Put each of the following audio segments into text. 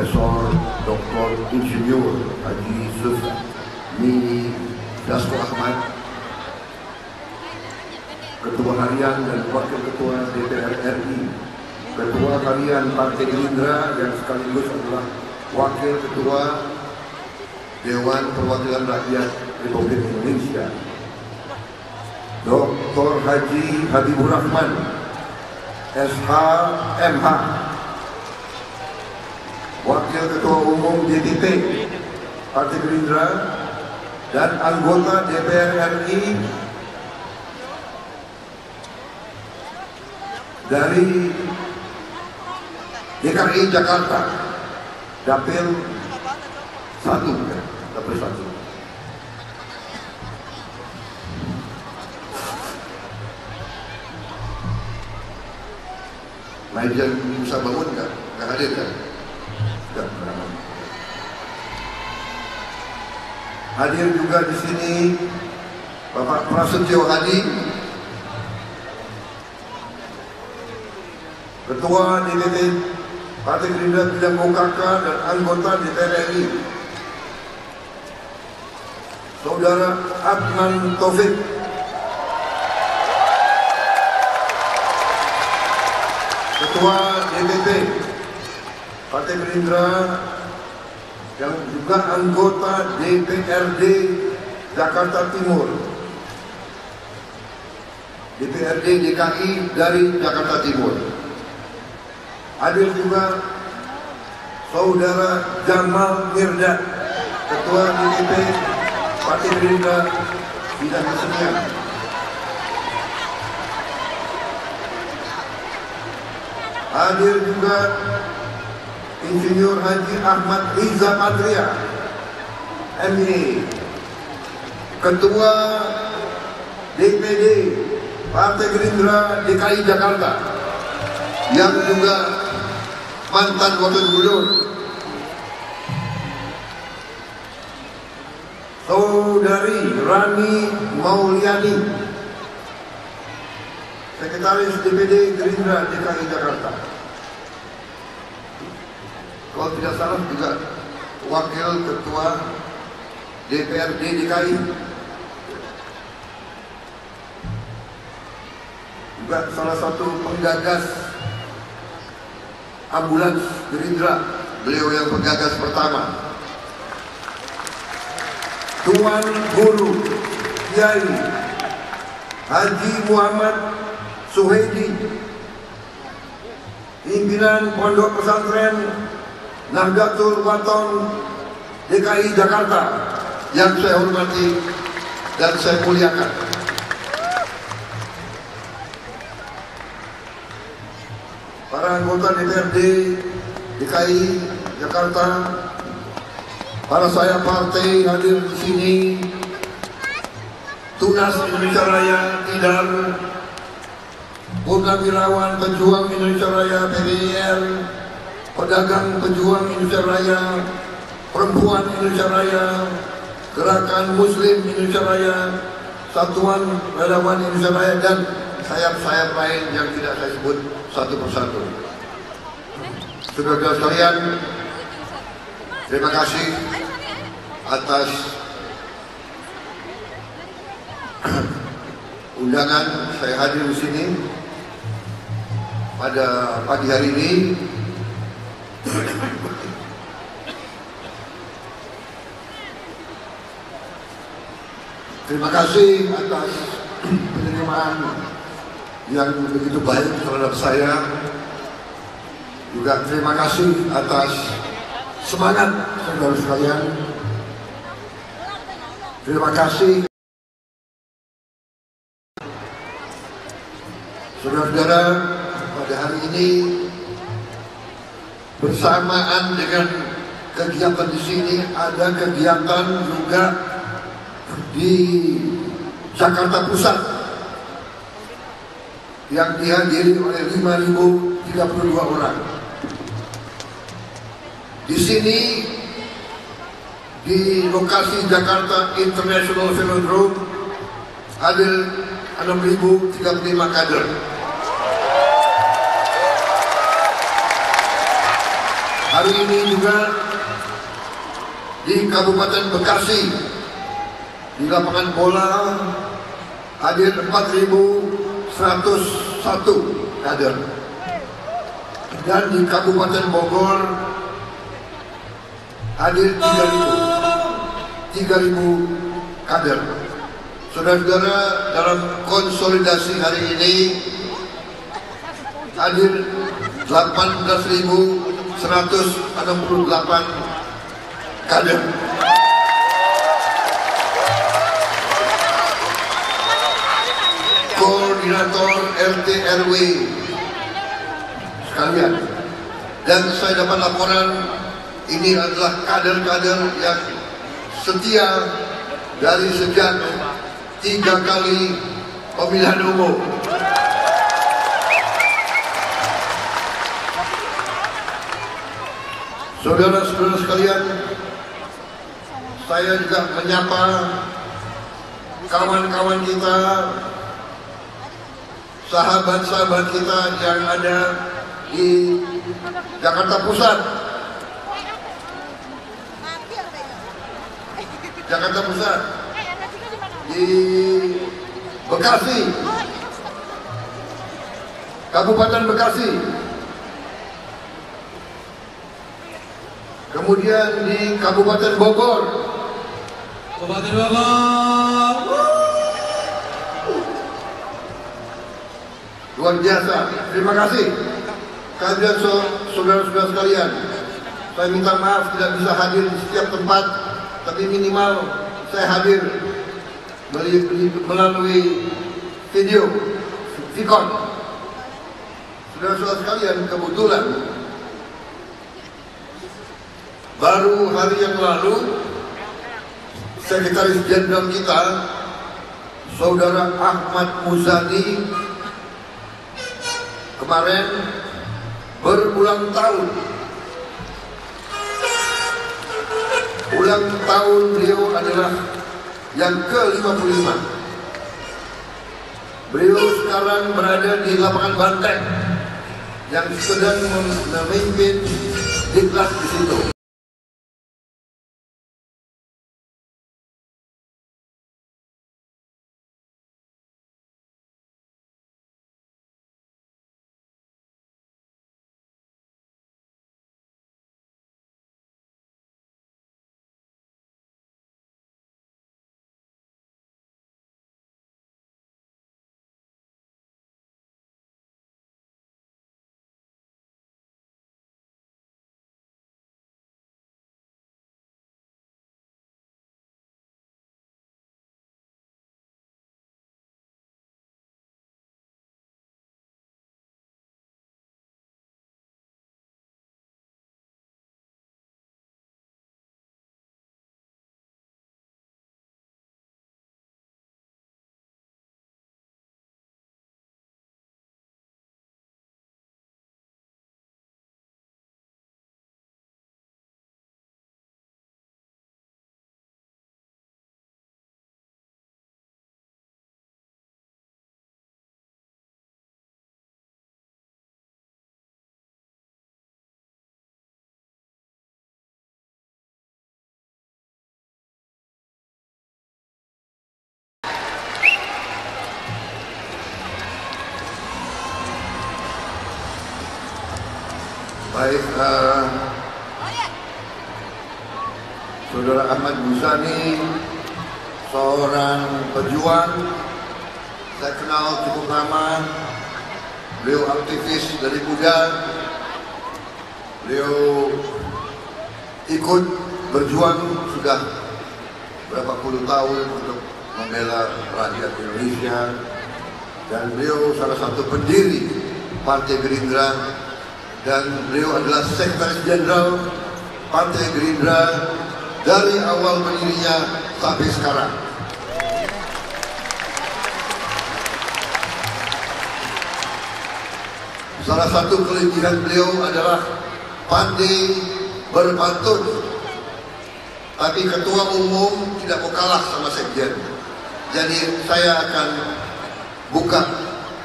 Profesor Dr. Insinyur Haji Sufmi Dasko Ahmad, Ketua Harian dan Wakil Ketua DPR RI, Ketua Harian Partai Gerindra yang sekaligus adalah Wakil Ketua Dewan Perwakilan Rakyat Republik Indonesia, Dr. Haji Habibur Rahman, SH, MH, Wakil Ketua Umum DPP Partai Gerindra dan anggota DPR RI dari DKI Jakarta, Dapil 1, Dapil 1. Maijen Musa Bangun nggak hadir kan? Hadir juga di sini Bapak Prasetyo Hadi, Ketua DPP Partai Gerindra bidang OKK dan anggota DPR RI, Saudara Adnan Taufik, Ketua DPP Partai Gerindra yang juga anggota DPRD Jakarta Timur, DPRD DKI dari Jakarta Timur. Hadir juga Saudara Jamal Mirdad, Ketua DPP Partai Gerindra bidang kesenian. Hadir juga Insinyur Haji Ahmad Riza Patria, MA, Ketua DPD Partai Gerindra DKI Jakarta, yang juga mantan wakil gubernur. Saudari Rani Mauliani, Sekretaris DPD Gerindra DKI Jakarta. Kalau tidak salah juga Wakil Ketua DPRD DKI, juga salah satu penggagas ambulans Gerindra, beliau yang penggagas pertama. Tuan Guru Kiai Haji Muhammad Suhedi, pimpinan Pondok Pesantren Nahdlatul Wathon DKI Jakarta, yang saya hormati dan saya muliakan. Para anggota DPRD DKI Jakarta, para saya partai hadir di sini, Tunas Indonesia Raya Tidar, Purnawirawan Pejuang Indonesia Raya PBIR, Pedagang Pejuang Indonesia Raya, Perempuan Indonesia Raya, Gerakan Muslim Indonesia Raya, Satuan Relawan Indonesia Raya, dan sayap-sayap lain yang tidak saya sebut satu persatu. Saudara-saudara sekalian, terima kasih atas undangan saya hadir di sini pada pagi hari ini. Terima kasih atas penerimaan yang begitu baik terhadap saya. Juga terima kasih atas semangat saudara sekalian. Terima kasih saudara-saudara, pada hari ini bersamaan dengan kegiatan di sini ada kegiatan juga di Jakarta Pusat yang dihadiri oleh 5.032 orang. Di sini di lokasi Jakarta International Velodrome hadir 6.035 kader. Hari ini juga di Kabupaten Bekasi di lapangan bola hadir 4.101 kader, dan di Kabupaten Bogor hadir 3.000 kader. Saudara-saudara, dalam konsolidasi hari ini hadir 18.168 kader. Koordinator RT RW sekalian, dan saya dapat laporan ini adalah kader-kader yang setia dari sejak 3 kali pemilihan umum. Saudara-saudara sekalian, saya juga menyapa kawan-kawan kita, sahabat-sahabat kita yang ada di Jakarta Pusat, di Bekasi, Kabupaten Bekasi, kemudian di Kabupaten Bogor. Luar biasa. Terima kasih kehadiran saudara-saudara sekalian. Saya minta maaf tidak bisa hadir di setiap tempat, tapi minimal saya hadir melalui video, Vicon. Saudara-saudara sekalian, kebetulan baru hari yang lalu Sekretaris Jenderal kita, Saudara Ahmad Muzani, kemarin berulang tahun. Ulang tahun beliau adalah yang ke-55. Beliau sekarang berada di lapangan Banteng yang sedang memimpin diklat di situ. Baik, Saudara Ahmad Muzani, seorang pejuang, saya kenal cukup lama. Beliau aktivis dari muda. Beliau ikut berjuang sudah berapa puluh tahun untuk membela rakyat Indonesia, dan beliau salah satu pendiri Partai Gerindra, dan beliau adalah Sekretaris Jenderal Partai Gerindra dari awal berdirinya sampai sekarang. Salah satu kelebihan beliau adalah pandai berpantun, tapi ketua umum tidak mau kalah sama sekjen. Jadi saya akan buka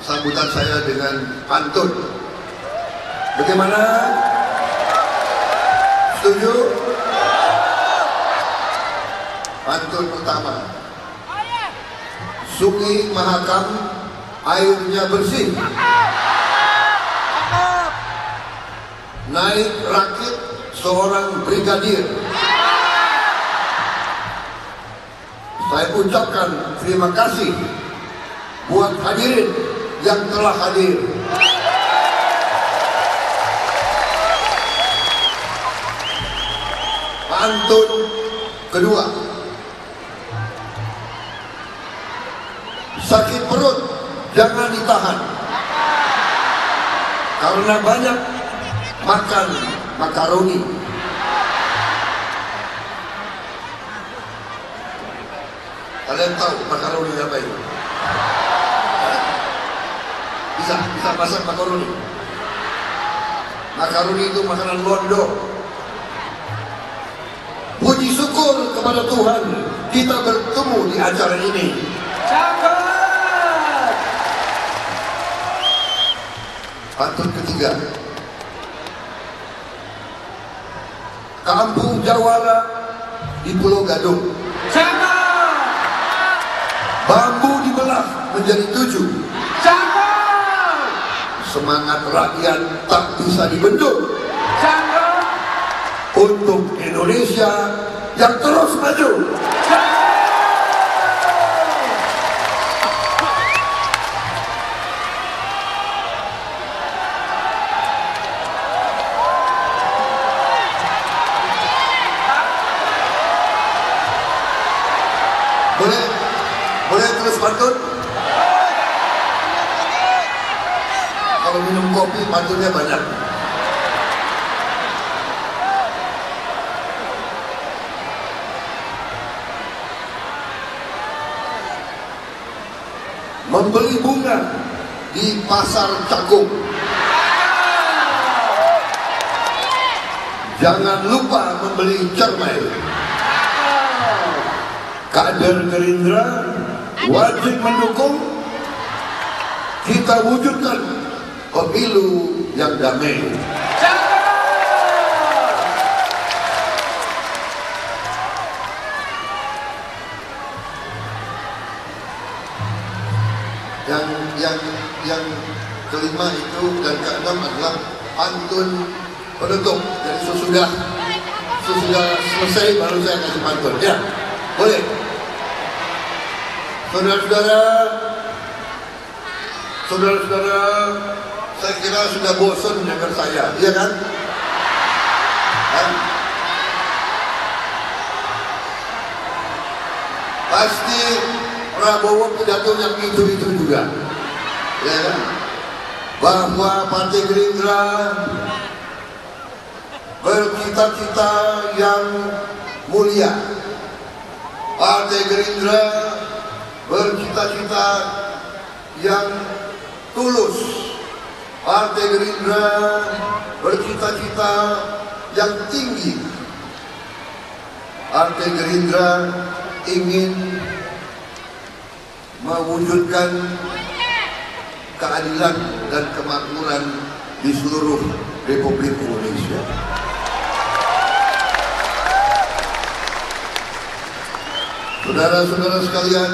sambutan saya dengan pantun. Bagaimana? Setuju? Pantun pertama. Sungai Mahakam airnya bersih. Naik rakit seorang brigadir. Saya ucapkan terima kasih buat hadirin yang telah hadir. Pantun kedua. Sakit perut jangan ditahan, karena banyak makan makaroni. Kalian tahu makaroni apa itu? Bisa masak makaroni. Makaroni itu makanan Londo. Puji syukur kepada Tuhan kita bertemu di acara ini. Cakep. Pantun ketiga. Kampung Jawara di Pulau Gadung. Cakep. Bambu dibelah menjadi 7. Cakep. Semangat rakyat tak bisa dibendung. Cakep. Untuk Indonesia yang terus maju. Boleh terus pantun? Kalau minum kopi pantunnya banyak. Membeli bunga di pasar Cakung. Jangan lupa membeli cermai. Kader Gerindra wajib mendukung kita wujudkan pemilu yang damai. Yang kelima itu dan keenam adalah pantun penutup. Jadi sesudah selesai baru saya kasih pantun. Ya, boleh. Saudara-saudara, saya kira sudah bosan dengar saya, iya kan? Pasti Prabowo pidato yang itu juga, ya kan? Bahwa Partai Gerindra bercita-cita yang mulia. Partai Gerindra bercita-cita yang tulus. Partai Gerindra bercita-cita yang tinggi. Partai Gerindra ingin mewujudkan keadilan dan kemakmuran di seluruh Republik Indonesia. Saudara-saudara sekalian,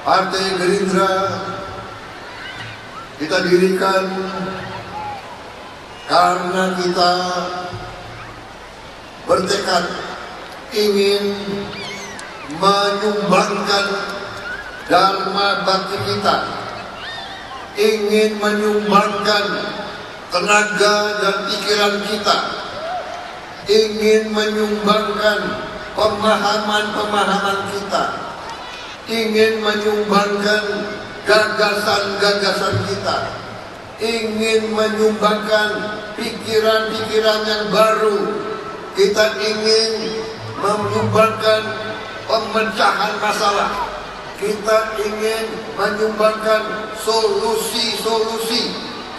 Partai Gerindra kita dirikan karena kita bertekad ingin menyumbangkan dharma bakti kita, ingin menyumbangkan tenaga dan pikiran kita, ingin menyumbangkan pemahaman-pemahaman kita, ingin menyumbangkan gagasan-gagasan kita, ingin menyumbangkan pikiran-pikiran yang baru. Kita ingin menyumbangkan pemecahan masalah. Kita ingin menyumbangkan solusi-solusi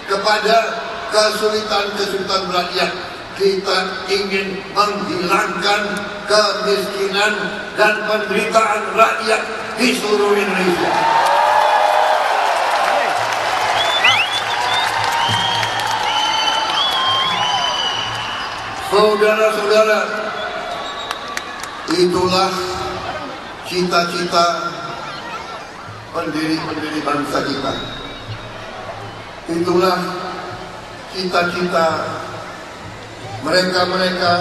kepada kesulitan-kesulitan rakyat. Kita ingin menghilangkan kemiskinan dan penderitaan rakyat di seluruh Indonesia. Saudara-saudara, itulah cita-cita pendiri-pendiri bangsa kita. Itulah cita-cita mereka-mereka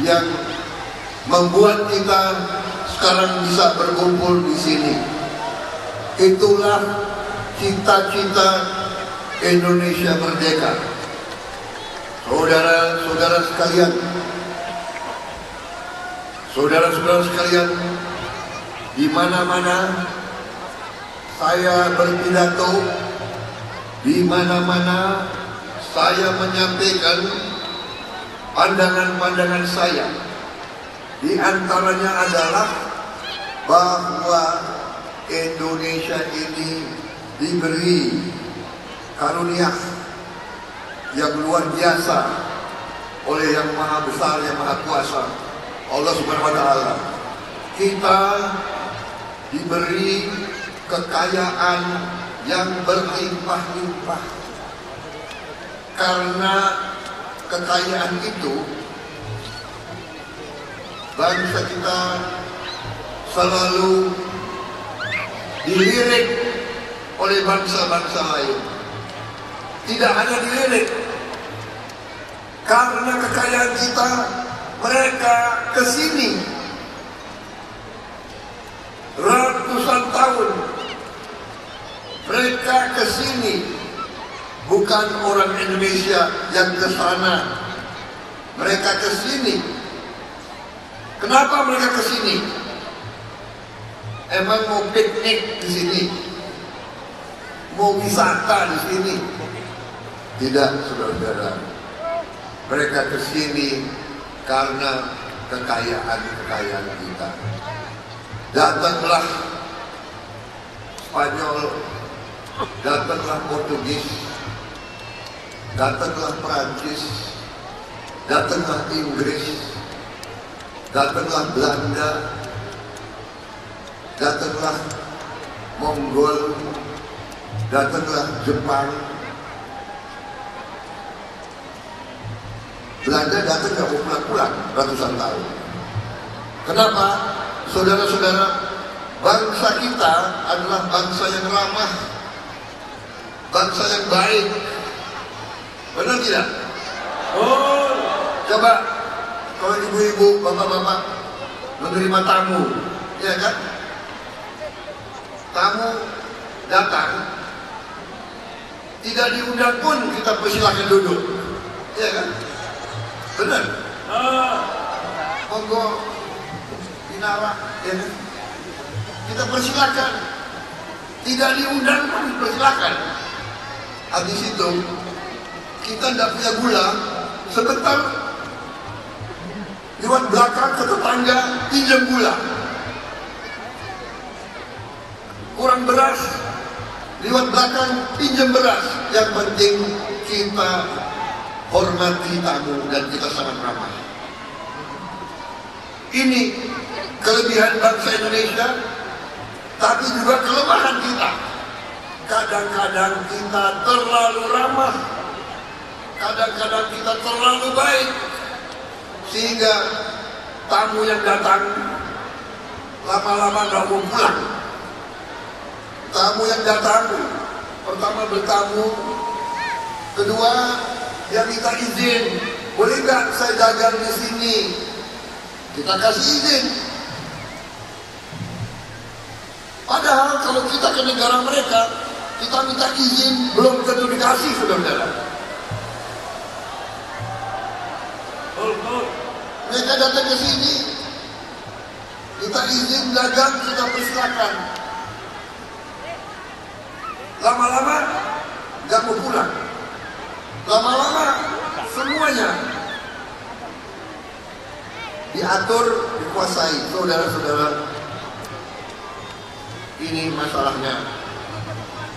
yang membuat kita sekarang bisa berkumpul di sini. Itulah cita-cita Indonesia merdeka. Saudara-saudara sekalian, saudara-saudara sekalian, di mana-mana saya berpidato, di mana-mana saya menyampaikan pandangan-pandangan saya. Di antaranya adalah bahwa Indonesia ini diberi karunia yang luar biasa oleh Yang Maha Besar, Yang Maha Kuasa, Allah Subhanahu wa Ta'ala. Kita diberi kekayaan yang berlimpah-limpah. Karena kekayaan itu, bangsa kita selalu dilirik oleh bangsa-bangsa lain. Tidak hanya dilirik, karena kekayaan kita, mereka kesini ratusan tahun. Mereka kesini, bukan orang Indonesia yang ke sana. Mereka kesini. Kenapa mereka kesini? Emang mau piknik di sini? Mau wisata di sini? Tidak, saudara-saudara. Mereka kesini karena kekayaan kita. Datanglah Spanyol, datanglah Portugis, datanglah Perancis, datanglah Inggris, datanglah Belanda, datanglah Mongol, datanglah Jepang. Belanda datang gak mau pulang-pulang ratusan tahun. Kenapa? Saudara-saudara, bangsa kita adalah bangsa yang ramah, bangsa yang baik. Benar tidak? Oh, coba kalau ibu-ibu, bapak-bapak menerima tamu, ya kan? Tamu datang, tidak diundang pun kita persilakan duduk, ya kan? Benar? Monggo dinara, ya kan? Kita persilakan, tidak diundang pun persilakan. Habis itu kita tidak punya gula, sebentar lewat belakang ke tetangga pinjam gula. Kurang beras, lewat belakang pinjam beras. Yang penting kita hormati tamu dan kita sangat ramah. Ini kelebihan bangsa Indonesia, tapi juga kelemahan kita. Kadang-kadang kita terlalu ramah, kadang-kadang kita terlalu baik, sehingga tamu yang datang lama-lama gak mau pulang. Tamu yang datang, pertama bertamu, kedua dia minta izin, boleh gak saya dagang di sini? Kita kasih izin. Padahal kalau kita ke negara mereka, kita minta izin, belum tentu dikasih, saudara-saudara. Mereka datang ke sini, kita izin dagang, kita persilakan. Lama-lama gak mau pulang. Lama-lama semuanya diatur, dikuasai. Saudara-saudara, ini masalahnya.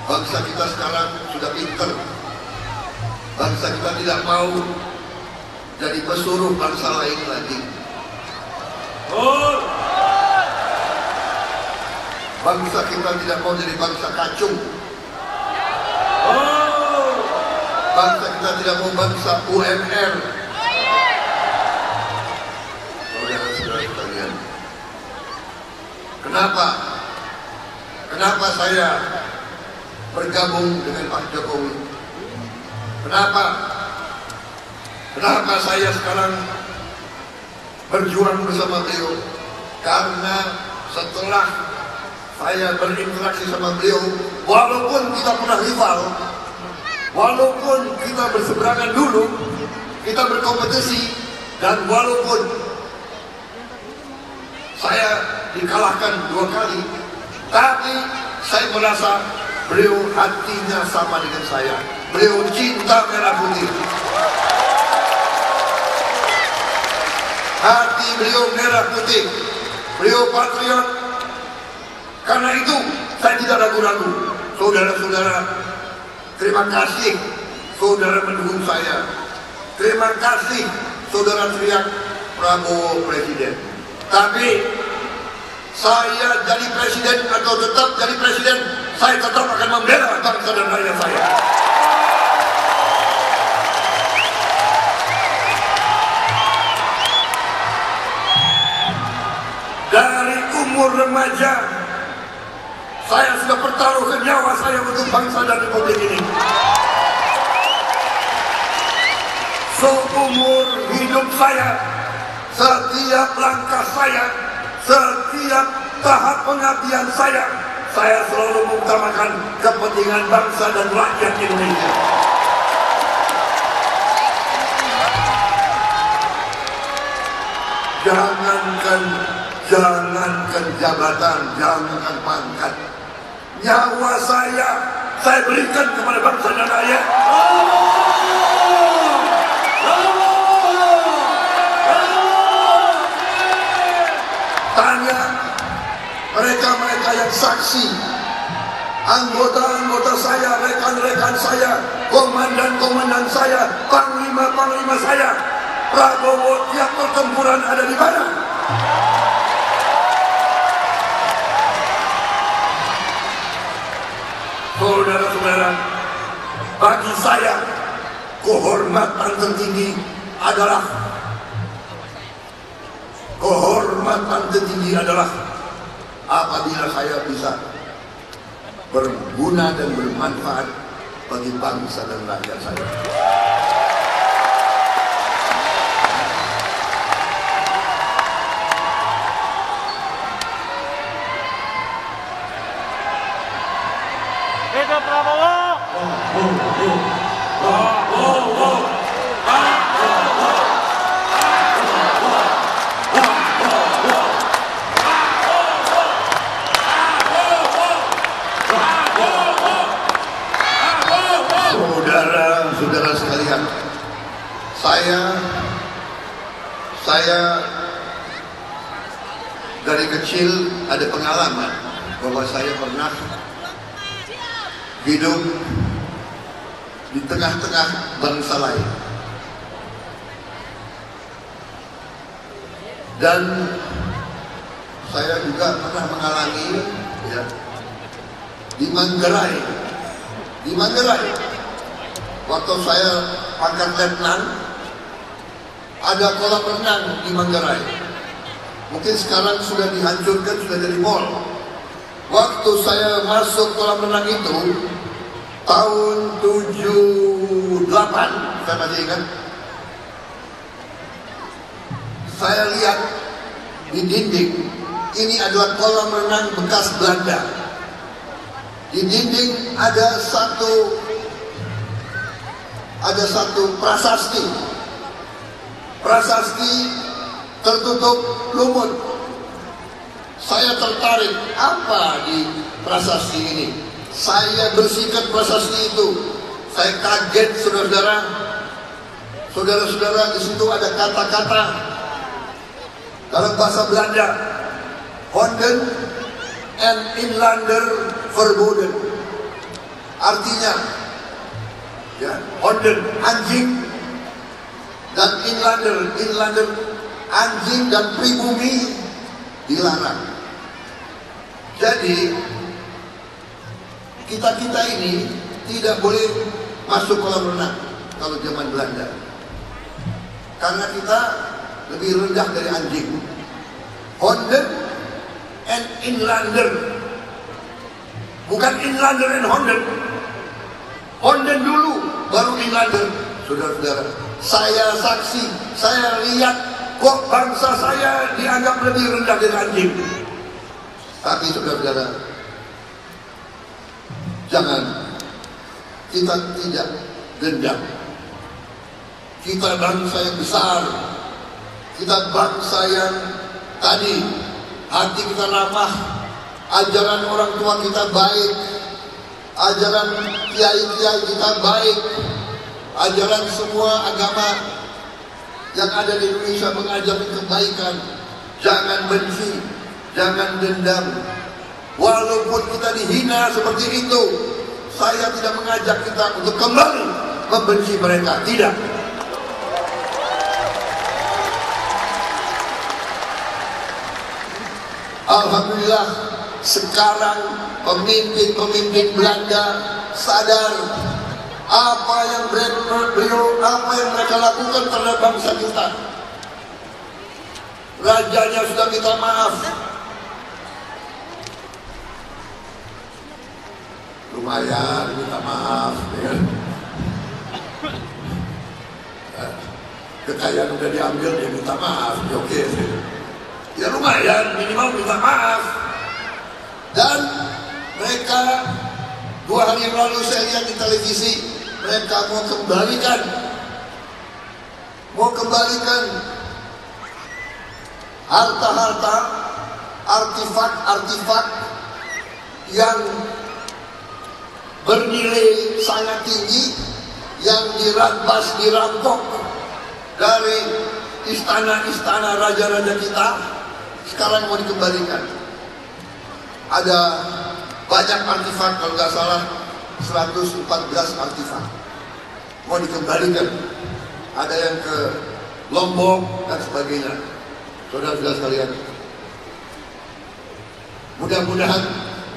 Bangsa kita sekarang sudah pinter. Bangsa kita tidak mau jadi pesuruh bangsa lain lagi. Bangsa kita tidak mau jadi bangsa kacung. Bangsa kita tidak mau bangsa UMR. Kenapa saya bergabung dengan Pak Jokowi? Kenapa saya sekarang berjuang bersama beliau? Karena setelah saya berinteraksi sama beliau, walaupun kita pernah rival, walaupun kita berseberangan dulu, kita berkompetisi, dan walaupun saya dikalahkan 2 kali, tapi saya merasa beliau hatinya sama dengan saya. Beliau cinta merah putih. Hati beliau merah putih. Beliau patriot. Karena itu saya tidak ragu-ragu. Saudara-saudara, terima kasih saudara mendukung saya. Terima kasih saudara teriak Prabowo presiden. Tapi saya jadi presiden atau tetap jadi presiden, saya tetap akan membela bangsa dan rakyat saya. Dari umur remaja, saya sudah pertaruhkan nyawa saya untuk bangsa dan republik ini. Seumur hidup saya, setiap langkah saya, setiap tahap pengabdian saya selalu mengutamakan kepentingan bangsa dan rakyat Indonesia. Jangankan jabatan, jangankan pangkat, nyawa saya berikan kepada bangsa dan rakyat. Tanya mereka-mereka yang saksi, anggota-anggota saya, rekan-rekan saya, komandan-komandan saya, panglima-panglima saya, Prabowo tiap pertempuran ada di mana? Saudara-saudara, bagi saya kehormatan tertinggi adalah apabila saya bisa berguna dan bermanfaat bagi bangsa dan rakyat saya. Hidup Prabowo! Saudara sekalian, saya dari kecil ada pengalaman bahwa saya pernah hidup di tengah-tengah bangsa lain, dan saya juga pernah mengalami di Manggarai. Waktu saya pangkat letnan, ada kolam renang di Manggarai. Mungkin sekarang sudah dihancurkan, sudah jadi mall. Waktu saya masuk kolam renang itu tahun 78, saya masih ingat. Saya lihat di dinding, ini adalah kolam renang bekas Belanda. Di dinding ada satu prasasti tertutup lumut. Saya tertarik, apa di prasasti ini? Saya bersihkan prasasti itu. Saya kaget, saudara-saudara, di situ ada kata-kata dalam bahasa Belanda, Honden en inlander verboden. Artinya, Honden anjing, dan inlander anjing dan pribumi dilarang. Jadi kita ini tidak boleh masuk kolam renang kalau zaman Belanda, karena kita lebih rendah dari anjing. Honden and Inlander. Bukan Inlander and Honden. Honden dulu, baru Inlander. Saudara-saudara, saya saksi, saya lihat kok bangsa saya dianggap lebih rendah dari anjing. Tapi saudara-saudara, jangan, kita tidak dendam. Kita bangsa yang besar. Kita bangsa yang tadi hati kita ramah, ajaran orang tua kita baik, ajaran kiai-kiai kita baik, ajaran semua agama yang ada di Indonesia mengajarkan kebaikan. Jangan benci, jangan dendam. Walaupun kita dihina seperti itu, saya tidak mengajak kita untuk kembali membenci mereka, tidak. Alhamdulillah, sekarang pemimpin-pemimpin Belanda sadar apa yang mereka lakukan terhadap bangsa kita. Rajanya sudah minta maaf. Lumayan minta maaf, ya. Kekayaan udah diambil, dia minta maaf, ya oke. Ya lumayan, minimal minta maaf. Dan mereka 2 hari yang lalu saya lihat di televisi, mereka mau kembalikan harta-harta, artifak-artifak yang bernilai sangat tinggi yang dirampas, dirampok dari istana-istana raja-raja kita. Sekarang mau dikembalikan. Ada banyak artifak, kalau nggak salah 114 artifak mau dikembalikan. Ada yang ke Lombok dan sebagainya. Saudara-saudara sekalian, mudah-mudahan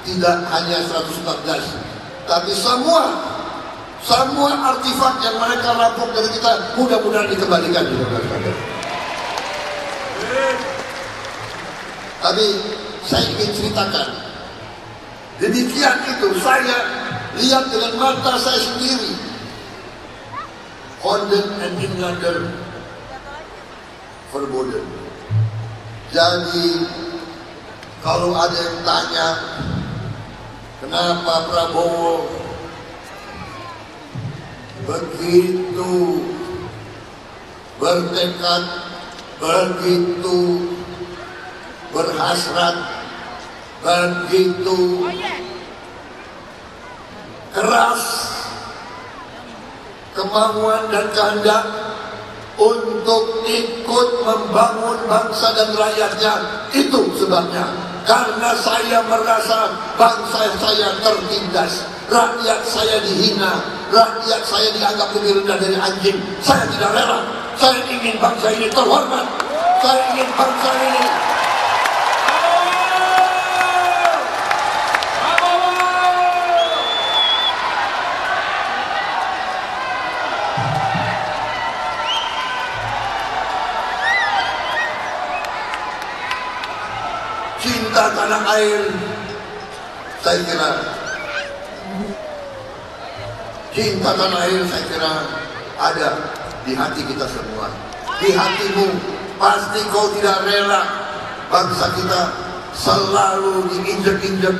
tidak hanya 114, tapi semua artifak yang mereka rampok dari kita mudah-mudahan dikembalikan, saudara sekalian. Tapi saya ingin ceritakan, demikian itu saya lihat dengan mata saya sendiri. Honden and Inlander verboden. Jadi kalau ada yang tanya kenapa Prabowo begitu bertekad, begitu berhasrat, begitu keras kemauan dan kehendak untuk ikut membangun bangsa dan rakyatnya. Itu sebabnya, karena saya merasa bangsa saya tertindas, rakyat saya dihina, rakyat saya dianggap lebih rendah dari anjing. Saya tidak rela. Saya ingin bangsa ini terhormat. Saya ingin bangsa ini cinta tanah air. Saya kira cinta tanah air, saya kira ada di hati kita semua. Di hatimu pasti kau tidak rela bangsa kita selalu diinjak-injak.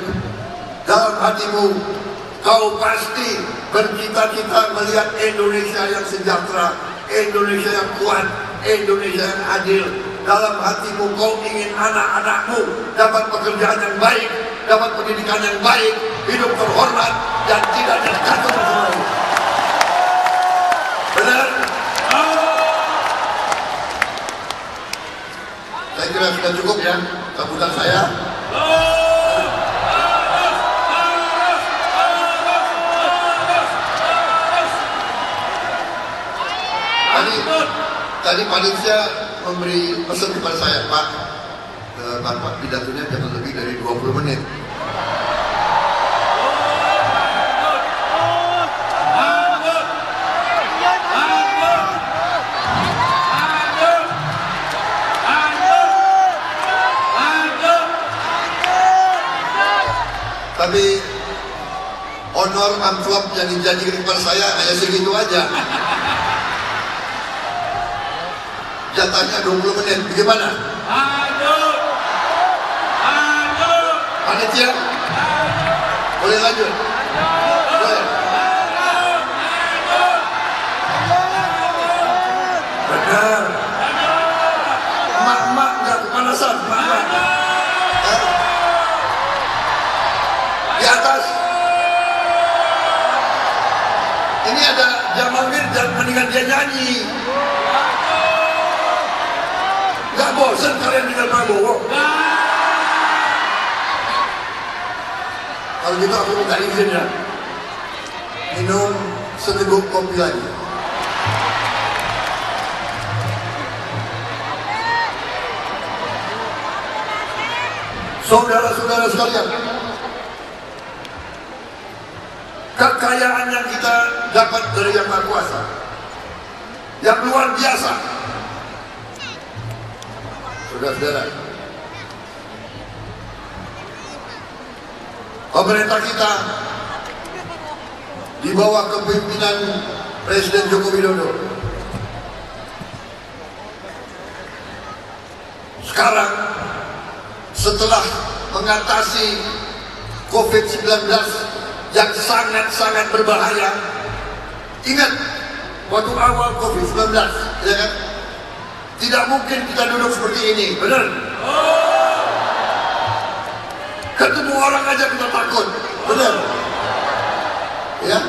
Dalam hatimu kau pasti bercita-cita melihat Indonesia yang sejahtera, Indonesia yang kuat, Indonesia yang adil. Dalam hatimu kau ingin anak-anakmu dapat pekerjaan yang baik, dapat pendidikan yang baik, hidup terhormat dan tidak jatuh terus. Benar? Saya kira sudah cukup ya sambutan saya. Tadi panitia memberi pesan kepada saya, Pak, Bapak pidatonya jangan lebih dari 20 menit. amplop yang dijanjikan kepada saya hanya segitu aja. Jatahnya 20 menit, bagaimana? Lanjut. Lanjut. Panitia? Boleh lanjut? Boleh. Benar. Mak-mak nggak kepanasan, mak-mak. Di atas. Ini ada Jamal Mirdad, mendingan dia nyanyi. Gak bosan kalian dengan Prabowo? Kalau gitu aku minta izin ya, minum seteguk kopi lagi. Saudara-saudara sekalian, kekayaan yang kita dapat dari Yang Maha Kuasa yang luar biasa. Saudara-saudara, pemerintah kita di bawah kepemimpinan Presiden Joko Widodo sekarang, setelah mengatasi COVID-19 yang sangat-sangat berbahaya. Ingat, waktu awal COVID-19, ya kan? Tidak mungkin kita duduk seperti ini, benar? Ketemu orang aja kita takut, benar? Ya,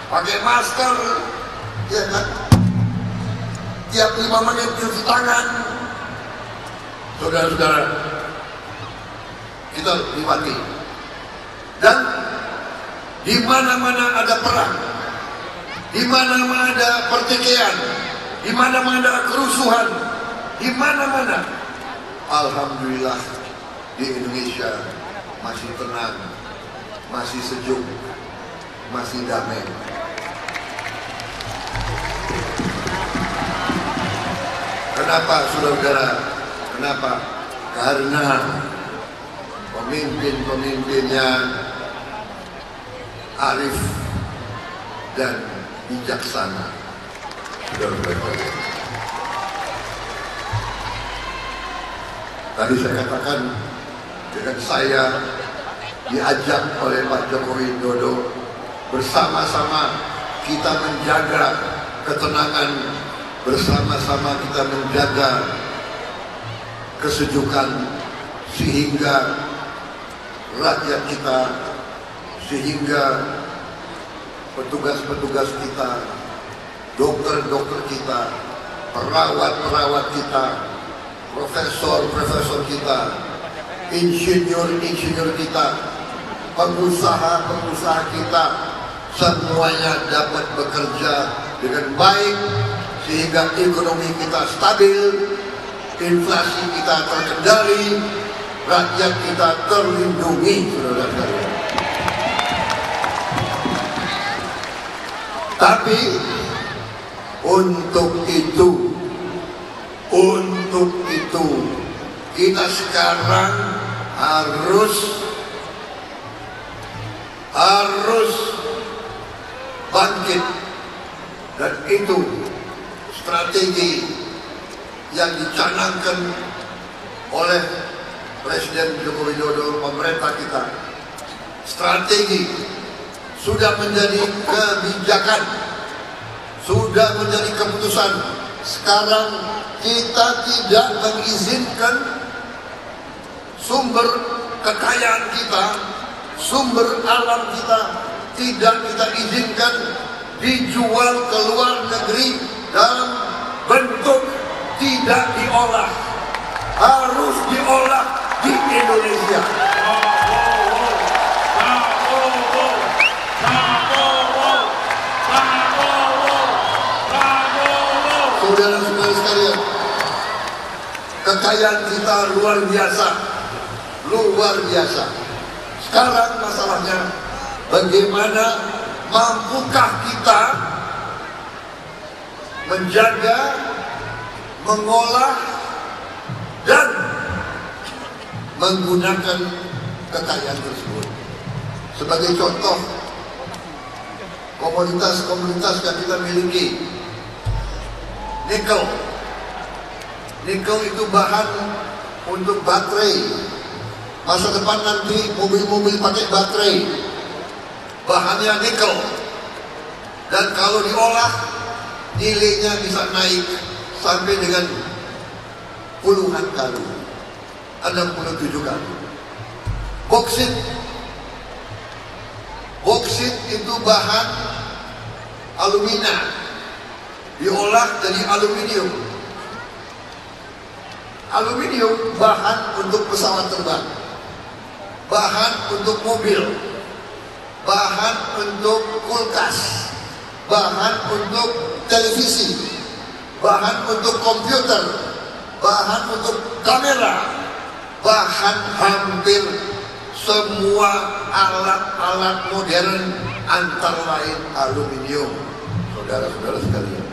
pakai masker, ya kan? Tiap 5 menit cuci tangan. Saudara-saudara, kita nikmati. Dan di mana-mana ada perang, di mana-mana ada pertikaian, di mana-mana ada kerusuhan, di mana-mana, alhamdulillah di Indonesia masih tenang, masih sejuk, masih damai. Kenapa, saudara-saudara? Kenapa? Karena pemimpin-pemimpinnya arif dan bijaksana. Saudara-saudara, tadi saya katakan, dengan saya diajak oleh Pak Joko Widodo, bersama-sama kita menjaga ketenangan, bersama-sama kita menjaga kesejukan, sehingga rakyat kita, sehingga petugas-petugas kita, dokter-dokter kita, perawat-perawat kita, profesor-profesor kita, insinyur-insinyur kita, pengusaha-pengusaha kita, semuanya dapat bekerja dengan baik sehingga ekonomi kita stabil, inflasi kita terkendali, rakyat kita terlindungi, saudara-saudara. Tapi untuk itu kita sekarang harus bangkit, dan itu strategi yang dicanangkan oleh Presiden Joko Widodo, pemerintah kita. Strategi sudah menjadi kebijakan, sudah menjadi keputusan. Sekarang kita tidak mengizinkan sumber kekayaan kita, sumber alam kita, tidak kita izinkan dijual ke luar negeri dalam bentuk tidak diolah, harus diolah di Indonesia. Saudara-saudara sekalian, kekayaan kita luar biasa, luar biasa. Sekarang masalahnya, bagaimana mampukah kita menjaga, mengolah, dan menggunakan kekayaan tersebut. Sebagai contoh, komoditas yang kita miliki. Nikel. Nikel itu bahan untuk baterai. Masa depan nanti mobil-mobil pakai baterai. Bahannya nikel. Dan kalau diolah, nilainya bisa naik sampai dengan puluhan kali, 67 kali. Boksit itu bahan alumina, diolah jadi aluminium. Aluminium bahan untuk pesawat terbang, bahan untuk mobil, bahan untuk kulkas, bahan untuk televisi, bahan untuk komputer, bahan untuk kamera, bahan hampir semua alat-alat modern antara lain aluminium, saudara-saudara sekalian.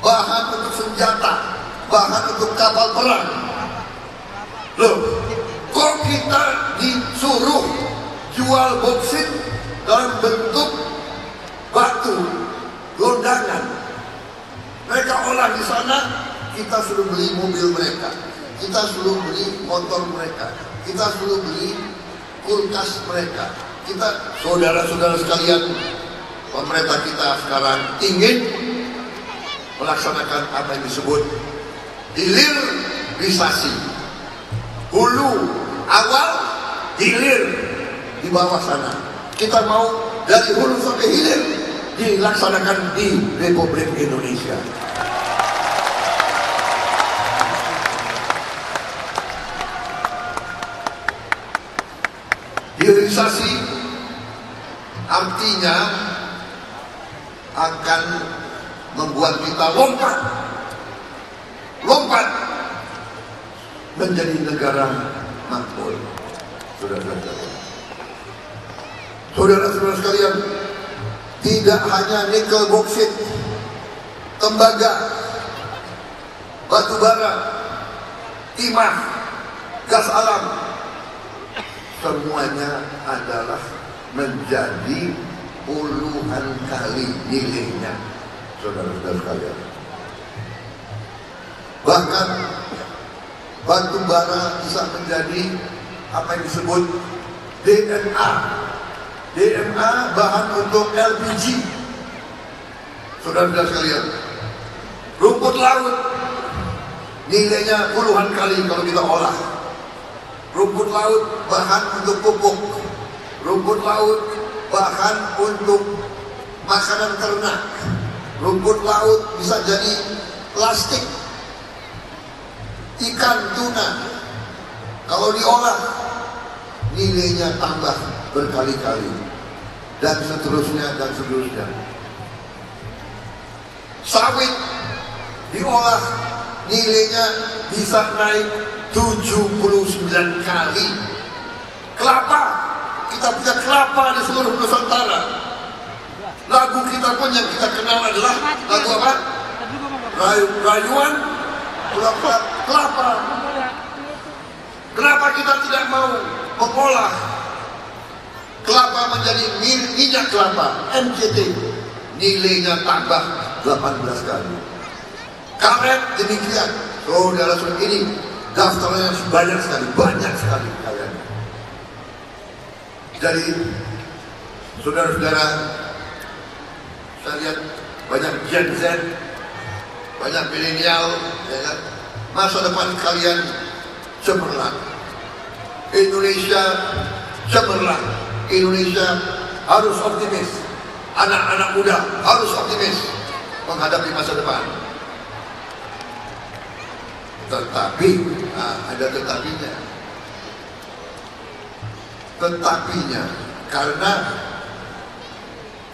Bahan untuk senjata, bahan untuk kapal perang. Loh, kok kita disuruh jual boksit dalam bentuk batu londangan? Mereka olah di sana, kita suruh beli mobil mereka, kita suruh beli motor mereka, kita suruh beli kulkas mereka. Kita, saudara-saudara sekalian, pemerintah kita sekarang ingin melaksanakan apa yang disebut hilirisasi. Hulu awal, hilir di bawah sana. Kita mau dari hulu sampai hilir dilaksanakan di Republik Indonesia. Hilirisasi artinya akan membuat kita lompat menjadi negara makmur. Saudara-saudara sekalian, tidak hanya nikel, boksit, tembaga, batu bara, timah, gas alam, semuanya adalah menjadi puluhan kali nilainya, saudara-saudara sekalian. Bahkan batu bara bisa menjadi apa yang disebut DNA. DNA bahan untuk LPG, saudara-saudara sekalian. Rumput laut nilainya puluhan kali kalau kita olah. Rumput laut bahan untuk pupuk, rumput laut bahan untuk makanan ternak, rumput laut bisa jadi plastik. Ikan tuna kalau diolah nilainya tambah berkali-kali, dan seterusnya dan seterusnya. Sawit diolah nilainya bisa naik 79 kali. Kelapa, kita punya kelapa di seluruh Nusantara. Lagu kita pun yang kita kenal adalah lagu apa? Rayuan kelapa. Kenapa kita tidak mau mengolah kelapa menjadi minyak kelapa, MCT, nilainya tambah 18 kali. Karet demikian. Saudara-saudara, ini daftarnya banyak sekali kalian. Jadi saudara-saudara, saya lihat banyak Gen Z, banyak milenial, ya kan? Masa depan kalian cemerlang. Indonesia cemerlang. Indonesia harus optimis. Anak-anak muda harus optimis menghadapi masa depan. Tetapi ada tetapinya. Tetapinya karena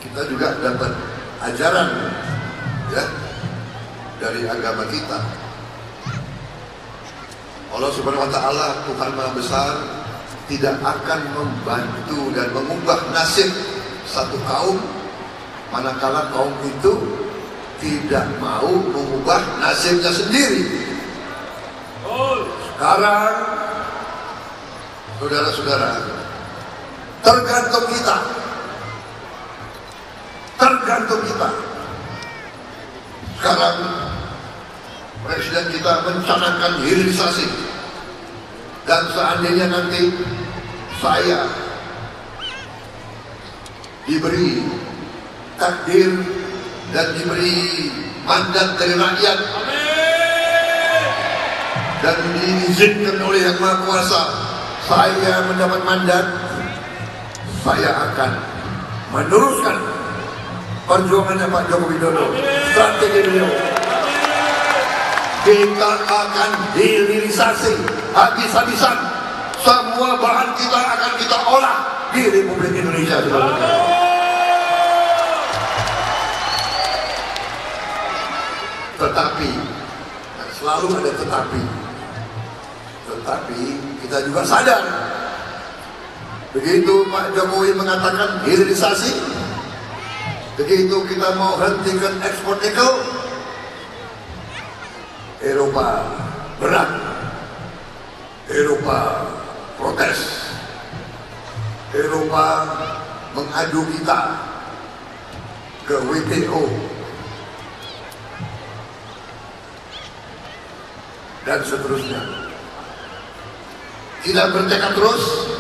kita juga dapat ajaran, ya, dari agama kita. Allah Subhanahu wa Ta'ala, Tuhan Maha Besar, tidak akan membantu dan mengubah nasib satu kaum manakala kaum itu tidak mau mengubah nasibnya sendiri. Sekarang, saudara-saudara, tergantung kita. tergantung kita. Sekarang Presiden kita mencanangkan hilirisasi, dan seandainya nanti saya diberi takdir dan diberi mandat dari rakyat dan diizinkan oleh Yang Maha Kuasa, saya mendapat mandat, saya akan meneruskan perjuangannya Pak Joko Widodo, strategi beliau. Kita akan hilirisasi habis-habisan. Semua bahan kita akan kita olah di Republik Indonesia. Tetapi selalu ada tetapi kita juga sadar, begitu Pak Jokowi mengatakan hilirisasi, begitu kita mau hentikan ekspor nikel, Eropa berat, Eropa protes, Eropa mengadu kita ke WTO dan seterusnya. Kita bertekad terus.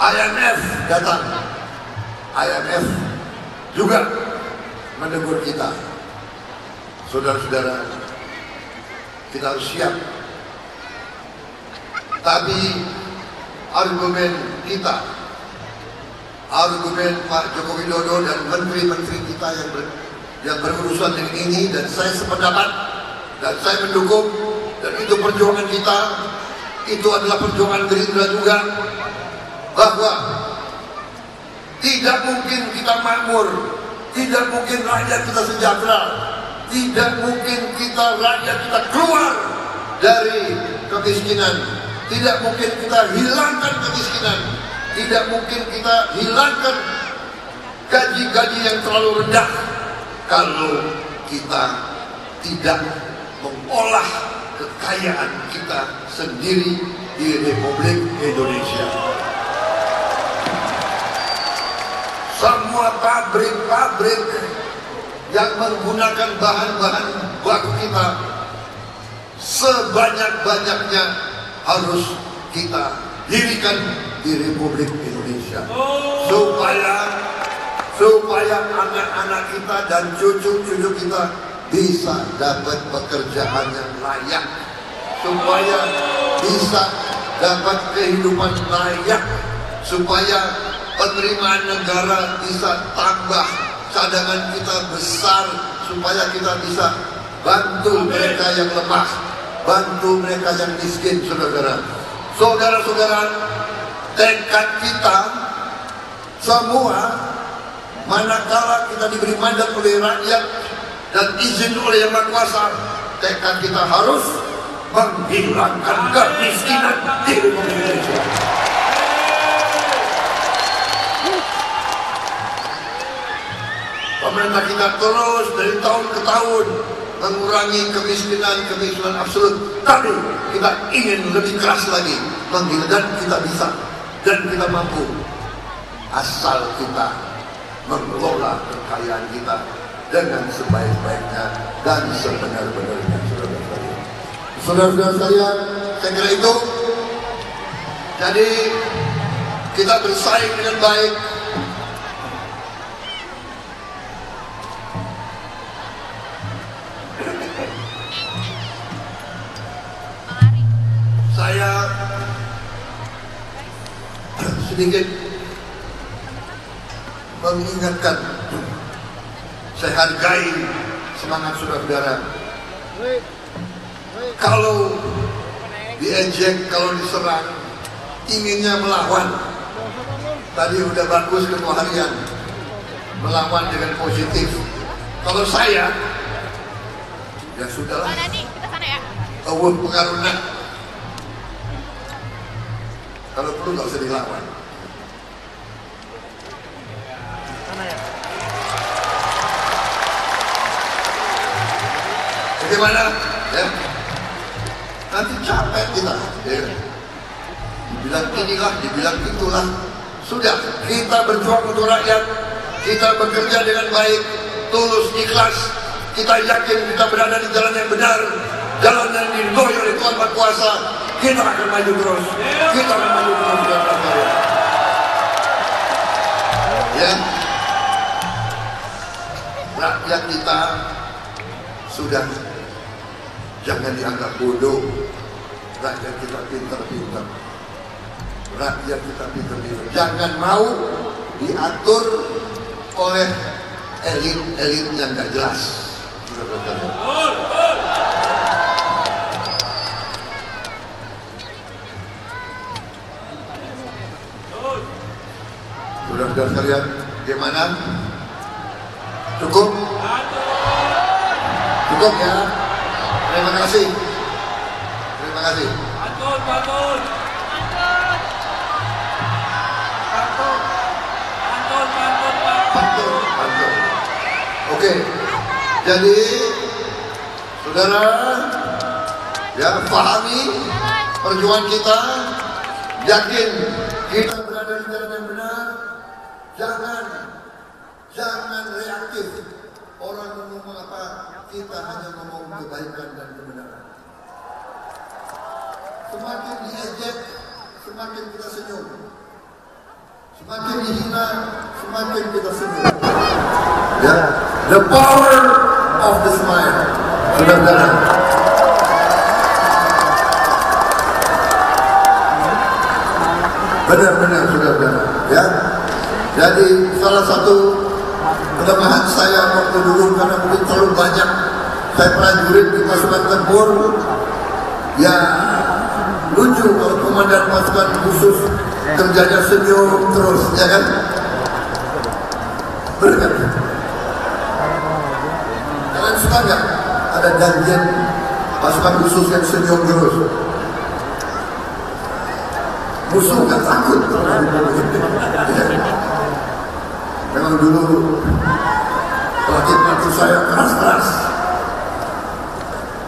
IMF datang, IMF juga menegur kita. Saudara-saudara, kita harus siap. Tapi argumen kita, argumen Pak Joko Widodo dan menteri-menteri kita yang berurusan dengan ini, dan saya sependapat dan saya mendukung, dan itu perjuangan kita, itu adalah perjuangan Gerindra juga, bahwa tidak mungkin kita makmur, tidak mungkin rakyat kita sejahtera, tidak mungkin rakyat kita keluar dari kemiskinan, tidak mungkin kita hilangkan kemiskinan, tidak mungkin kita hilangkan gaji-gaji yang terlalu rendah kalau kita tidak mengolah kekayaan kita sendiri di Republik Indonesia. Semua pabrik-pabrik yang menggunakan bahan-bahan baku kita, sebanyak-banyaknya harus kita dirikan di Republik Indonesia, supaya anak-anak kita dan cucu-cucu kita bisa dapat pekerjaan yang layak, supaya bisa dapat kehidupan layak, supaya penerimaan negara bisa tambah, cadangan kita besar, supaya kita bisa bantu mereka yang lemah, bantu mereka yang miskin. Saudara-saudara, tekad kita semua, manakala kita diberi mandat oleh rakyat dan izin oleh Yang Maha Kuasa, tekad kita harus menghilangkan kemiskinan di Republik Indonesia. Pemerintah kita terus dari tahun ke tahun mengurangi kemiskinan absolut, tapi kita ingin lebih keras lagi menghilangkan. Kita bisa dan kita mampu, asal kita mengelola kekayaan kita dengan sebaik-baiknya dan sebenar-benarnya. Saudara-saudara saya kira itu. Jadi kita bersaing dengan baik. Saya sedikit mengingatkan, saya hargai semangat saudara-saudara. Kalau diejek, kalau diserang, inginnya melawan. Tadi udah bagus ketua harian, melawan dengan positif. Kalau saya, ya sudahlah. Pengaruhnya. Kalau perlu nggak usah dilawan. Bagaimana? Ya. Nanti capek kita. Ya. Dibilang inilah, dibilang itulah. Sudah, kita berjuang untuk rakyat. Kita bekerja dengan baik. tulus, ikhlas. Kita yakin kita berada di jalan yang benar, jalan yang diridhoi oleh Tuhan Maha Kuasa. Kita akan maju terus. Kita akan maju terus dengan karya. Ya, rakyat kita sudah jangan dianggap bodoh. Rakyat kita pintar-pintar. Rakyat kita pintar-pintar. Jangan mau diatur oleh elit-elit yang gak jelas. Saudara-saudara sekalian, gimana? Cukup? Cukup ya? Terima kasih. Terima kasih. Pantun. Oke. Jadi, saudara, ya pahami perjuangan kita, yakin kita berada di jalan yang benar. Jangan reaktif. Orang ngomong apa, kita hanya ngomong kebaikan dan kebenaran. Semakin diejek, semakin kita senyum. Semakin dihina, semakin kita senyum. Ya, the power of the smile. Saudara-saudara. Benar-benar saudara-saudara. Ya. Jadi salah satu kelemahan saya waktu dulu karena mungkin terlalu banyak saya prajurit di pasukan tempur, ya lucu kalau komandan pasukan khusus kerjanya senyum terus, ya kan? Benar kan? Kalian suka nggak ada danjen pasukan khusus yang senyum terus? Musuh nggak takut. Memang dulu pelatih saya keras-keras.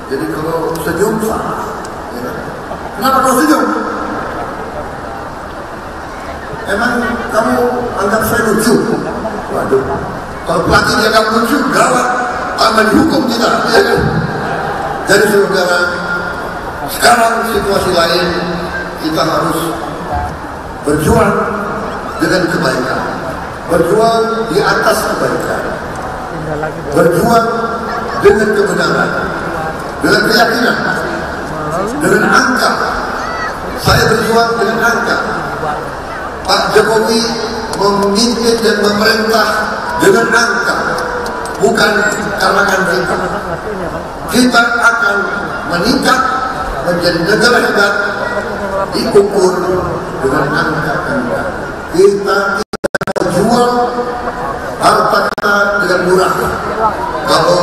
Jadi kalau senyum salah. Ya. Kenapa kau senyum? Emang kamu anggap saya lucu? Waduh. Kalau pelatih dianggap lucu, gawat. Akan dihukum kita. Ya kan? Jadi saudara, sekarang situasi lain, kita harus berjuang dengan kebaikan. Berjuang di atas kebaikan, berjuang dengan kebenaran, dengan keyakinan, dengan angka. Saya berjuang dengan angka. Pak Jokowi memimpin dan memerintah dengan angka, bukan karangan kita. Kita akan meningkat menjadi negara hebat diukur dengan angka-angka. Kita jual harta kita dengan murah. Kalau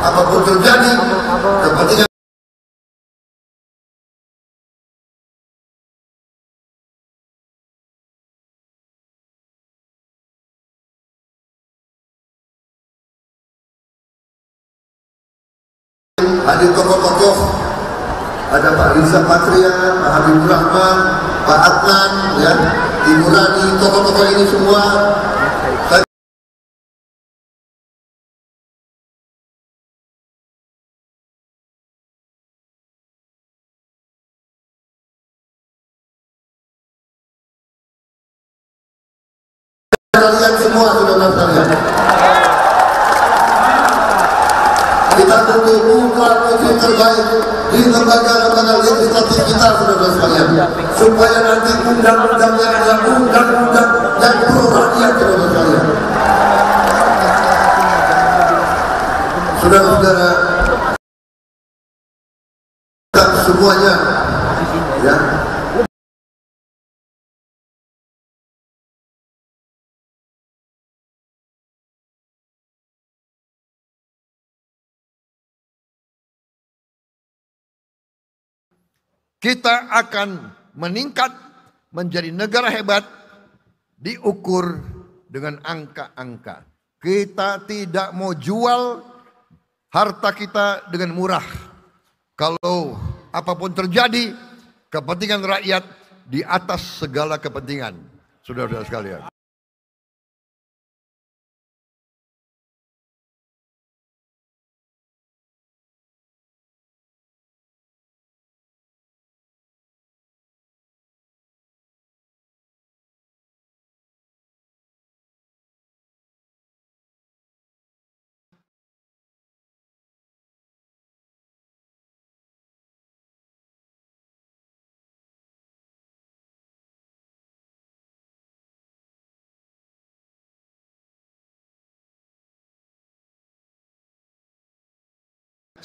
apapun terjadi, kepentingan hadir tokoh-tokoh, ada Pak Riza Patria, Pak Habibur Rahman, Pak Adnan, ya, Ibu Rani, tokoh-tokoh ini semua. Kalian semua saudara sekalian. Kita butuh putra-putri terbaik di lembaga-lembaga legislatif kita saudara sekalian, supaya nanti undang-undangnya adalah undang-undang yang pro rakyat saudara sekalian. Saudara-saudara, semuanya, ya. Kita akan meningkat menjadi negara hebat diukur dengan angka-angka. Kita tidak mau jual harta kita dengan murah. Kalau apapun terjadi, kepentingan rakyat di atas segala kepentingan. Saudara-saudara sekalian.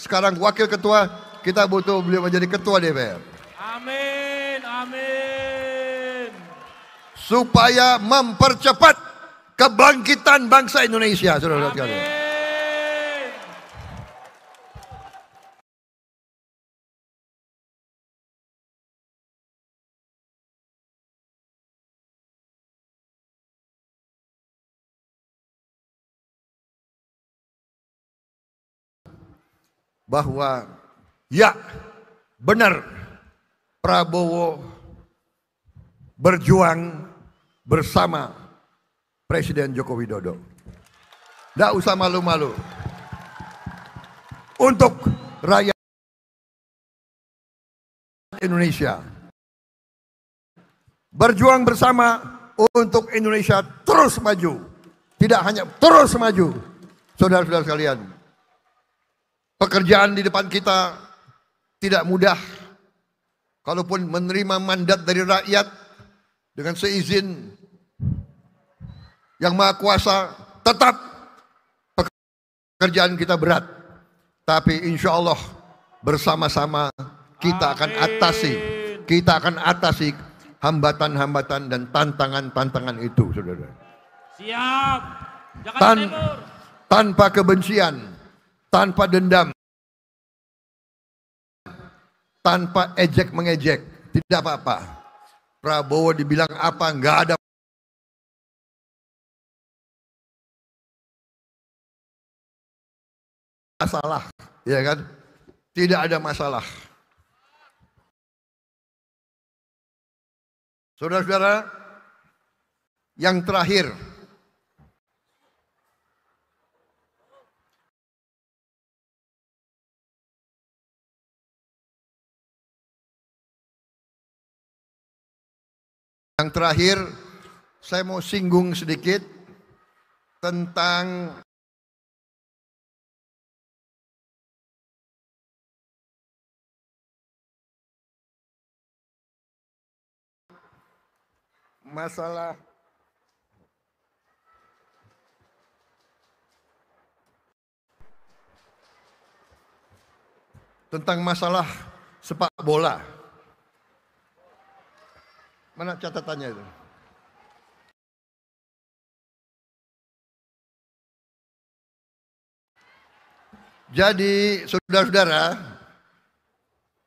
Sekarang wakil ketua, kita butuh beliau menjadi ketua DPR. Amin, amin. Supaya mempercepat kebangkitan bangsa Indonesia, saudara-saudara sekalian. Bahwa ya benar Prabowo berjuang bersama Presiden Joko Widodo. Tidak usah malu-malu. Untuk rakyat Indonesia. Berjuang bersama untuk Indonesia terus maju. Tidak hanya terus maju. Saudara-saudara sekalian. Pekerjaan di depan kita tidak mudah. Kalaupun menerima mandat dari rakyat dengan seizin Yang Maha Kuasa, tetap pekerjaan kita berat. Tapi insya Allah bersama-sama kita akan atasi hambatan-hambatan dan tantangan-tantangan itu, saudara. Siap. Jakarta Timur. Tanpa kebencian, tanpa dendam, tanpa ejek-mengejek, tidak apa-apa. Prabowo dibilang apa, nggak ada masalah, ya kan? Tidak ada masalah. Saudara-saudara, yang terakhir, saya mau singgung sedikit tentang masalah sepak bola. Mana catatannya itu? Jadi, saudara-saudara,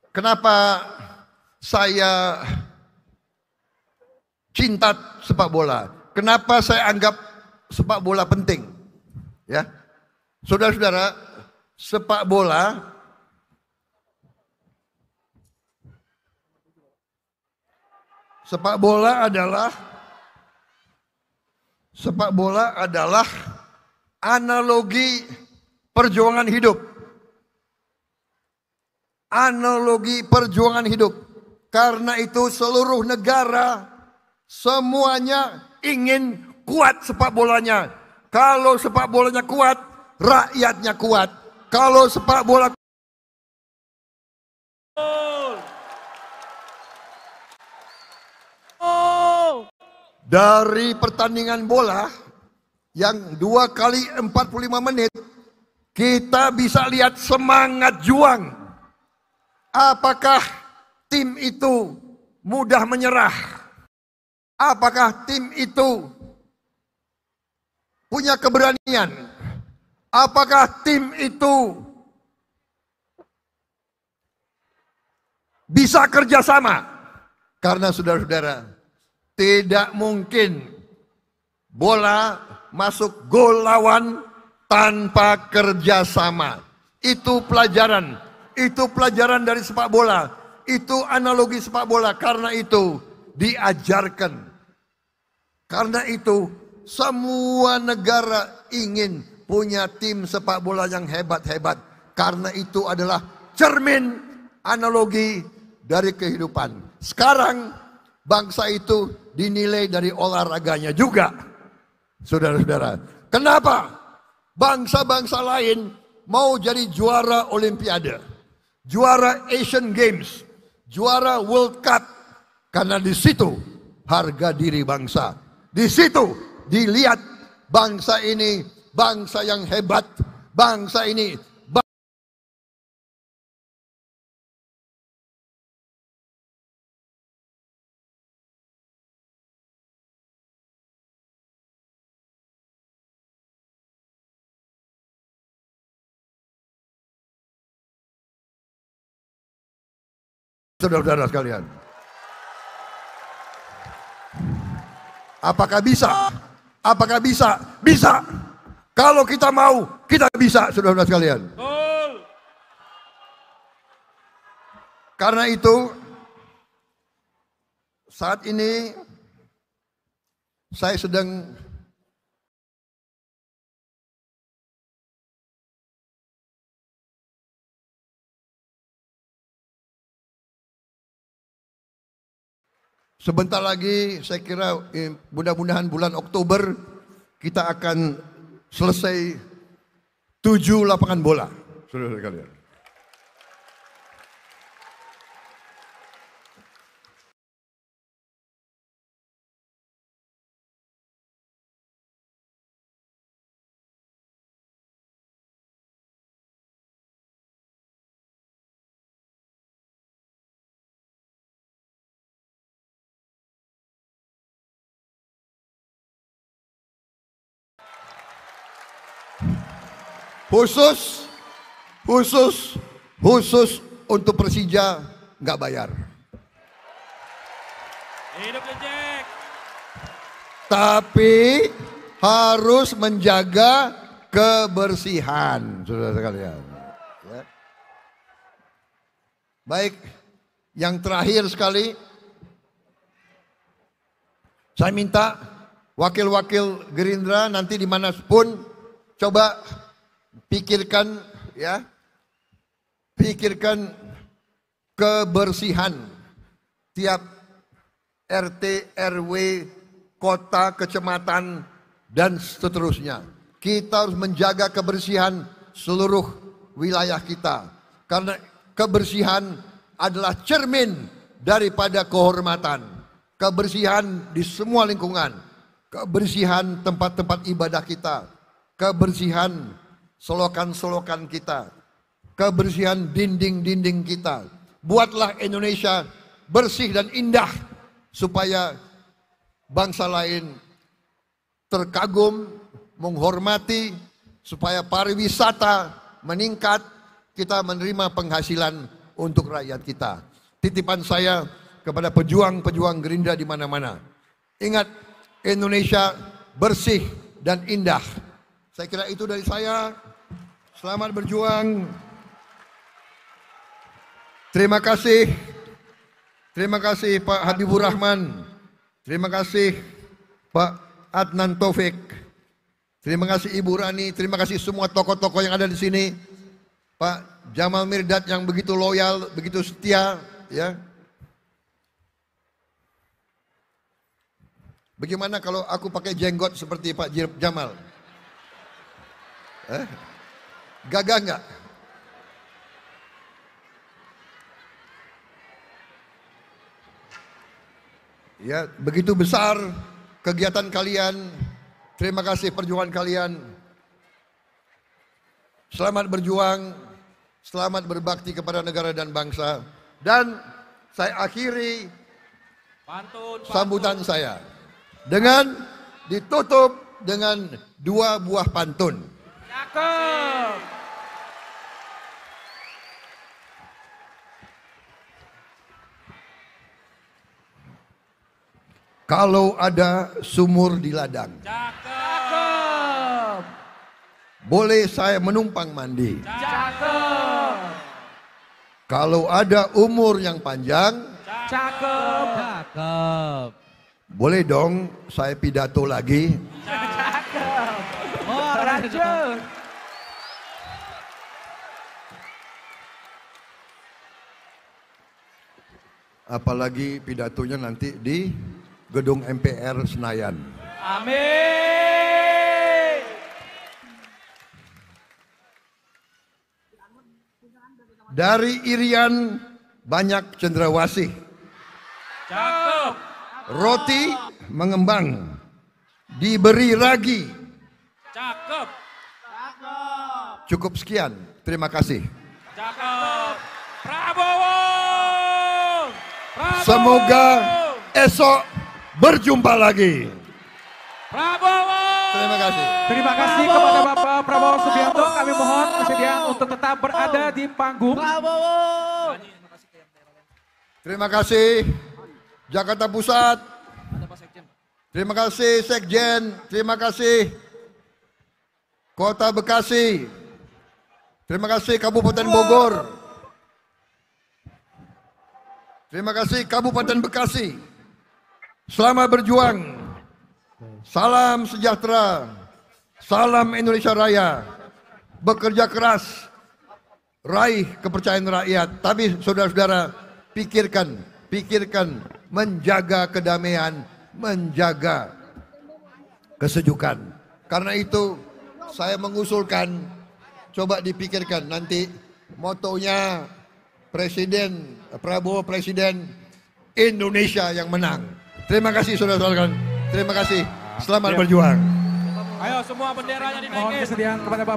kenapa saya cinta sepak bola? Kenapa saya anggap sepak bola penting? Ya, saudara-saudara, sepak bola adalah analogi perjuangan hidup. Analogi perjuangan hidup. Karena itu seluruh negara semuanya ingin kuat sepak bolanya. Kalau sepak bolanya kuat, rakyatnya kuat. Kalau sepak bola dari pertandingan bola yang 2 kali 45 menit, kita bisa lihat semangat juang. Apakah tim itu mudah menyerah? Apakah tim itu punya keberanian? Apakah tim itu bisa kerjasama? Karena saudara-saudara, tidak mungkin bola masuk gol lawan tanpa kerjasama. Itu pelajaran dari sepak bola. Itu analogi sepak bola. Karena itu diajarkan. Karena itu semua negara ingin punya tim sepak bola yang hebat-hebat. Karena itu adalah cermin analogi dari kehidupan. Sekarang bangsa itu dinilai dari olahraganya juga. Saudara-saudara, kenapa bangsa-bangsa lain mau jadi juara Olimpiade, juara Asian Games, juara World Cup? Karena di situ harga diri bangsa. Di situ dilihat bangsa ini bangsa yang hebat, bangsa ini saudara-saudara sekalian. Apakah bisa? Apakah bisa? Bisa. Kalau kita mau, kita bisa, saudara-saudara sekalian. Karena itu, saat ini saya sedang sebentar lagi, saya kira mudah-mudahan bulan Oktober kita akan selesai 7 lapangan bola, saudara sekalian. Khusus untuk Persija nggak bayar. Hidup Jack. Tapi harus menjaga kebersihan, saudara sekalian. Ya. Baik, yang terakhir sekali, saya minta wakil-wakil Gerindra nanti dimanapun coba pikirkan ya, pikirkan kebersihan tiap RT, RW, kota, kecamatan, dan seterusnya. Kita harus menjaga kebersihan seluruh wilayah kita. Karena kebersihan adalah cermin daripada kehormatan. Kebersihan di semua lingkungan. Kebersihan tempat-tempat ibadah kita. Kebersihan selokan-selokan kita. Kebersihan dinding-dinding kita. Buatlah Indonesia bersih dan indah supaya bangsa lain terkagum, menghormati, supaya pariwisata meningkat, kita menerima penghasilan untuk rakyat kita. Titipan saya kepada pejuang-pejuang Gerindra di mana-mana. Ingat, Indonesia bersih dan indah. Saya kira itu dari saya. Selamat berjuang. Terima kasih. Terima kasih Pak Habibur Rahman. Terima kasih Pak Adnan Taufik. Terima kasih Ibu Rani. Terima kasih semua tokoh-tokoh yang ada di sini. Pak Jamal Mirdad yang begitu loyal, begitu setia, ya. Bagaimana kalau aku pakai jenggot seperti Pak Jamal? Gagah nggak? Ya, begitu besar kegiatan kalian. Terima kasih perjuangan kalian. Selamat berjuang, selamat berbakti kepada negara dan bangsa. Dan saya akhiri sambutan saya dengan ditutup dengan 2 buah pantun. Cakep. Kalau ada sumur di ladang, Cakep. boleh saya menumpang mandi. Cakep. Kalau ada umur yang panjang, Cakep. Cakep. boleh dong saya pidato lagi. Cakep. Oh, lanjut. Apalagi pidatonya nanti di Gedung MPR Senayan. Amin. Dari Irian banyak cendrawasih. Cakep. Roti mengembang. Diberi ragi. Cakep. Cukup sekian. Terima kasih. Cakep. Prabowo. Prabowo. Semoga esok berjumpa lagi. Prabowo. Terima kasih. Terima kasih kepada Bapak Prabowo Subianto. Kami mohon kesediaan untuk tetap berada di panggung. Prabowo. Terima kasih Jakarta Pusat. Terima kasih Sekjen. Terima kasih Kota Bekasi. Terima kasih Kabupaten Bogor. Terima kasih Kabupaten Bekasi. Selamat berjuang. Salam sejahtera. Salam Indonesia Raya. Bekerja keras. Raih kepercayaan rakyat. Tapi saudara-saudara, pikirkan menjaga kedamaian, menjaga kesejukan. Karena itu saya mengusulkan, coba dipikirkan nanti motonya Presiden Prabowo, Presiden Indonesia yang menang. Terima kasih saudara-saudara. Terima kasih. Selamat berjuang. Ayo semua benderanya Mohon dinaikin. kesediaan kepada Bapak.